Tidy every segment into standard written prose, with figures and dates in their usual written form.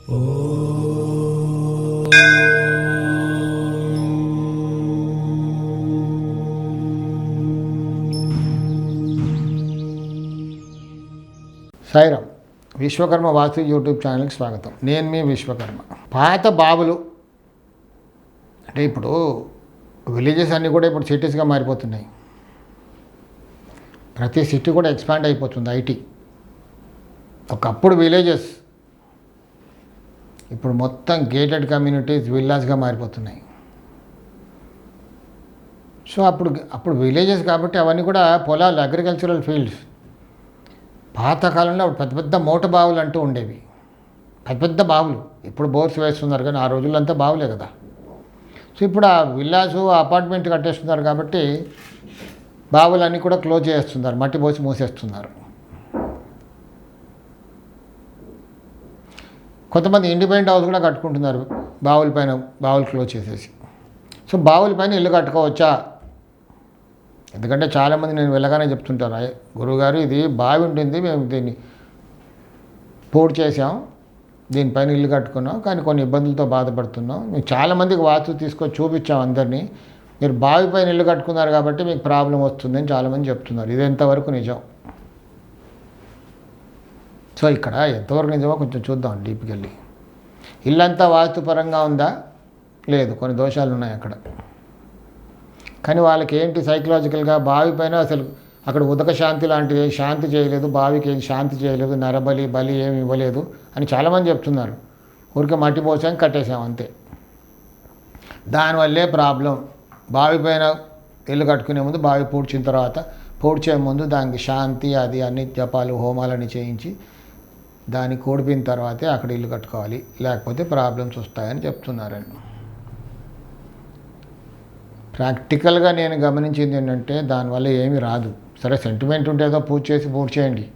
సాయిరామ్. విశ్వకర్మ వాస్తు YouTube ఛానల్కి స్వాగతం. నేను మీ విశ్వకర్మ. పాత బావులు అంటే ఇప్పుడు విలేజెస్ అన్నీ కూడా ఇప్పుడు సిటీస్గా మారిపోతున్నాయి. ప్రతి సిటీ కూడా ఎక్స్పాండ్ అయిపోతుంది ఐటీ. ఒకప్పుడు విలేజెస్, ఇప్పుడు మొత్తం గేటెడ్ కమ్యూనిటీస్ విల్లాస్గా మారిపోతున్నాయి. సో అప్పుడు విలేజెస్ కాబట్టి అవన్నీ కూడా పొలాలు, అగ్రికల్చరల్ ఫీల్డ్స్. పాతకాలంలో పెద్ద పెద్ద మోట బావులు అంటూ ఉండేవి, పెద్ద పెద్ద బావులు. ఇప్పుడు బోర్స్ వేస్తున్నారు కానీ ఆ రోజులంతా బావులే కదా. సో ఇప్పుడు ఆ విల్లాసు, అపార్ట్మెంట్ కట్టేస్తున్నారు కాబట్టి బావులన్నీ కూడా క్లోజ్ చేస్తున్నారు, మట్టి పోసి మూసేస్తున్నారు. కొంతమంది ఇండిపెండెంట్ హౌస్ కూడా కట్టుకుంటున్నారు బావుల పైన, బావులు క్లోజ్ చేసేసి. సో బావుల పైన ఇల్లు కట్టుకోవచ్చా? ఎందుకంటే చాలామంది నేను వెళ్ళగానే చెప్తుంటాను, గురువుగారు ఇది బావి ఉంటుంది, మేము దీన్ని పూర్తి చేసాం, దీనిపైన ఇల్లు కట్టుకున్నాం, కానీ కొన్ని ఇబ్బందులతో బాధపడుతున్నాం. మేము చాలామందికి వాస్తు తీసుకొని చూపించాం అందరినీ. మీరు బావి పైన ఇల్లు కట్టుకున్నారు కాబట్టి మీకు ప్రాబ్లం వస్తుందని చాలామంది చెప్తున్నారు. ఇది ఎంతవరకు నిజం? సో ఇక్కడ ఎంతవరకు నిజమో కొంచెం చూద్దాం డీప్కి వెళ్ళి. ఇల్లంతా వాస్తుపరంగా ఉందా? లేదు, కొన్ని దోషాలు ఉన్నాయి అక్కడ. కానీ వాళ్ళకి ఏంటి, సైకలాజికల్గా బావి పైన అసలు అక్కడ ఉదక శాంతి లాంటిది శాంతి చేయలేదు, బావికి ఏం శాంతి చేయలేదు, బలి ఏమి ఇవ్వలేదు అని చాలామంది చెప్తున్నారు. ఊరికే మట్టి పోసాం, కట్టేసాం అంతే. దానివల్లే ప్రాబ్లం. బావి పైన ఇల్లు కట్టుకునే ముందు, బావి పూడ్చిన తర్వాత, పూడ్చే ముందు దానికి శాంతి అది అన్ని జపాలు హోమాలని చేయించి దాన్ని కూడిపిన తర్వాతే అక్కడ ఇల్లు కట్టుకోవాలి, లేకపోతే ప్రాబ్లమ్స్ వస్తాయని చెప్తున్నారండి. ప్రాక్టికల్గా నేను గమనించింది ఏంటంటే దానివల్ల ఏమీ రాదు. సరే సెంటిమెంట్ ఉంటే ఏదో పూజ చేయండి,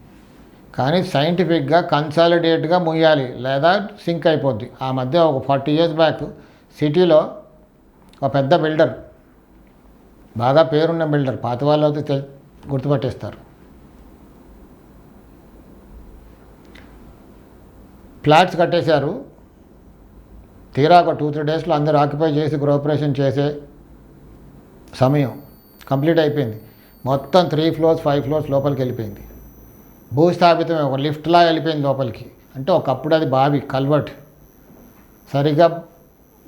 కానీ సైంటిఫిక్గా కన్సాలిడేట్గా ముయ్యాలి, లేదా సింక్ అయిపోద్ది. ఆ మధ్య ఒక 40 years బ్యాక్ సిటీలో ఒక పెద్ద బిల్డర్, బాగా పేరున్న బిల్డర్, పాత వాళ్ళతో గుర్తుపట్టేస్తారు, ఫ్లాట్స్ కట్టేశారు. తీరా ఒక 2-3 daysలో అందరూ ఆక్యుపై చేసి గృహప్రవేశం చేసే సమయం కంప్లీట్ అయిపోయింది. మొత్తం 3 floors 5 floors లోపలికి వెళ్ళిపోయింది. భూస్థాపితమే, ఒక లిఫ్ట్లా వెళ్ళిపోయింది లోపలికి. అంటే ఒకప్పుడు అది బావి కల్వర్ట్, సరిగ్గా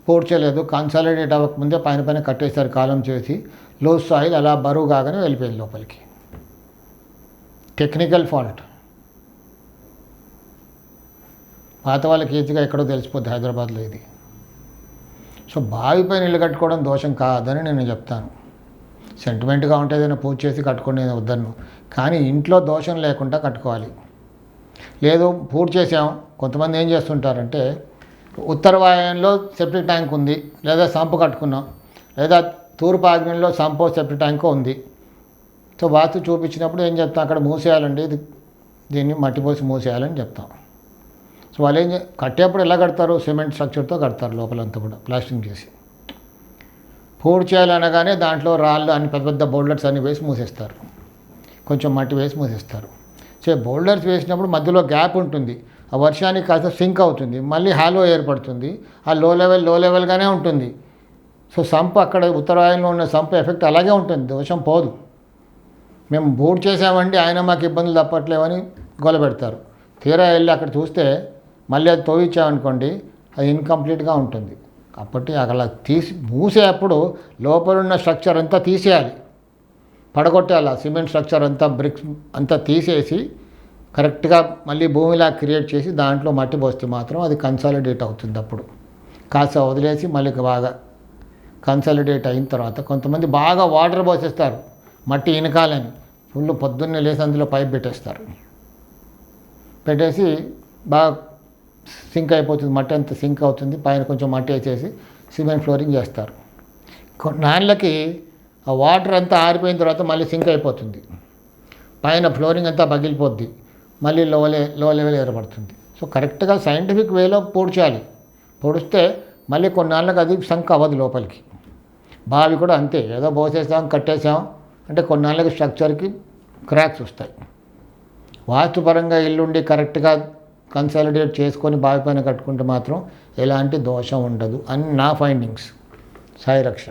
పూడ్చలేదు, కన్సాలిడేట్ అవ్వకముందే పైన కట్టేశారు కాలం చేసి. లూజ్ సాయిల్ అలా బరువు కాగానే వెళ్ళిపోయింది లోపలికి. Technical fault. పాత వాళ్ళకి ఈజీగా ఎక్కడో తెలిసిపోద్ది హైదరాబాద్లో ఇది. సో బావి పైన ఇల్లు కట్టుకోవడం దోషం కాదని నేను చెప్తాను. సెంటిమెంట్గా ఉంటే ఏదైనా పూజ చేసి కట్టుకుని నేను వద్దను, కానీ ఇంట్లో దోషం లేకుండా కట్టుకోవాలి. లేదు పూర్తి చేసాం, కొంతమంది ఏం చేస్తుంటారంటే ఉత్తర వాయువ్యంలో సెప్టిక్ ట్యాంక్ ఉంది, లేదా సంపు కట్టుకున్నాం, లేదా తూర్పు ఆగ్నేయంలో సంపో సెప్టిక్ ట్యాంక్ ఉంది. సో వాస్తు చూపించినప్పుడు ఏం చెప్తాం, అక్కడ మూసేయాలండి, దీన్ని మట్టి పోసి మూసేయాలని చెప్తాం. సో వాళ్ళు కట్టేప్పుడు ఎలా కడతారు, సిమెంట్ స్ట్రక్చర్తో కడతారు, లోపలంతా కూడా ప్లాస్టింగ్ చేసి. పూర్తి చేయాలనగానే దాంట్లో రాళ్ళు అన్ని పెద్ద పెద్ద బోల్డర్స్ అన్ని వేసి మూసేస్తారు, కొంచెం మట్టి వేసి మూసేస్తారు. సో బోల్డర్స్ వేసినప్పుడు మధ్యలో గ్యాప్ ఉంటుంది, ఆ వర్షానికి కాస్త సింక్ అవుతుంది, మళ్ళీ హాలో ఏర్పడుతుంది, ఆ లో లెవెల్గానే ఉంటుంది. సో సంప్ అక్కడ ఉత్తరాయణంలో ఉన్న సంప్ ఎఫెక్ట్ అలాగే ఉంటుంది, దోషం పోదు. మేము బూట్ చేసామండి, ఆయన మాకు ఇబ్బందులు తప్పట్లేవని గొలబెడతారు. తీరా వెళ్ళి అక్కడ చూస్తే మళ్ళీ అది తోయించామనుకోండి, అది ఇన్కంప్లీట్గా ఉంటుంది. కాబట్టి అలా మూసేటప్పుడు లోపలున్న స్ట్రక్చర్ అంతా తీసేయాలి, పడగొట్టాలి. ఆ సిమెంట్ స్ట్రక్చర్ అంతా, బ్రిక్స్ అంతా తీసేసి కరెక్ట్గా మళ్ళీ భూమిలా క్రియేట్ చేసి దాంట్లో మట్టి పోస్తే మాత్రం అది కన్సాలిడేట్ అవుతుంది. అప్పుడు కాస్త వదిలేసి మళ్ళీ బాగా కన్సాలిడేట్ అయిన తర్వాత కొంతమంది బాగా వాటర్ పోసేస్తారు మట్టి ఇనకాలని, ఫుల్ పొద్దున్నే లేసి అందులో పైప్ పెట్టేసి బాగా సింక్ అయిపోతుంది, మట్టి అంతా సింక్ అవుతుంది. పైన కొంచెం మట్టి వేసేసి సిమెంట్ ఫ్లోరింగ్ చేస్తారు. కొన్నాళ్ళకి ఆ వాటర్ అంతా ఆరిపోయిన తర్వాత మళ్ళీ సింక్ అయిపోతుంది, పైన ఫ్లోరింగ్ అంతా పగిలిపోద్ది, మళ్ళీ లో లెవెల్ ఏర్పడుతుంది. సో కరెక్ట్గా సైంటిఫిక్ వేలో పూడ్చాలి. పొడిస్తే మళ్ళీ కొన్నాళ్ళకి అది సంక్ అవ్వదు లోపలికి. బావి కూడా అంతే, ఏదో పోసేసాం కట్టేసాం అంటే కొన్నాళ్ళకి స్ట్రక్చర్కి క్రాక్స్ వస్తాయి. వాస్తుపరంగా ఇల్లుండి కరెక్ట్గా కన్సాలిడేట్ చేసుకొని బావి పైన కట్టుకుంటే మాత్రం ఎలాంటి దోషం ఉండదు అని నా ఫైండింగ్స్. సాయి రక్ష.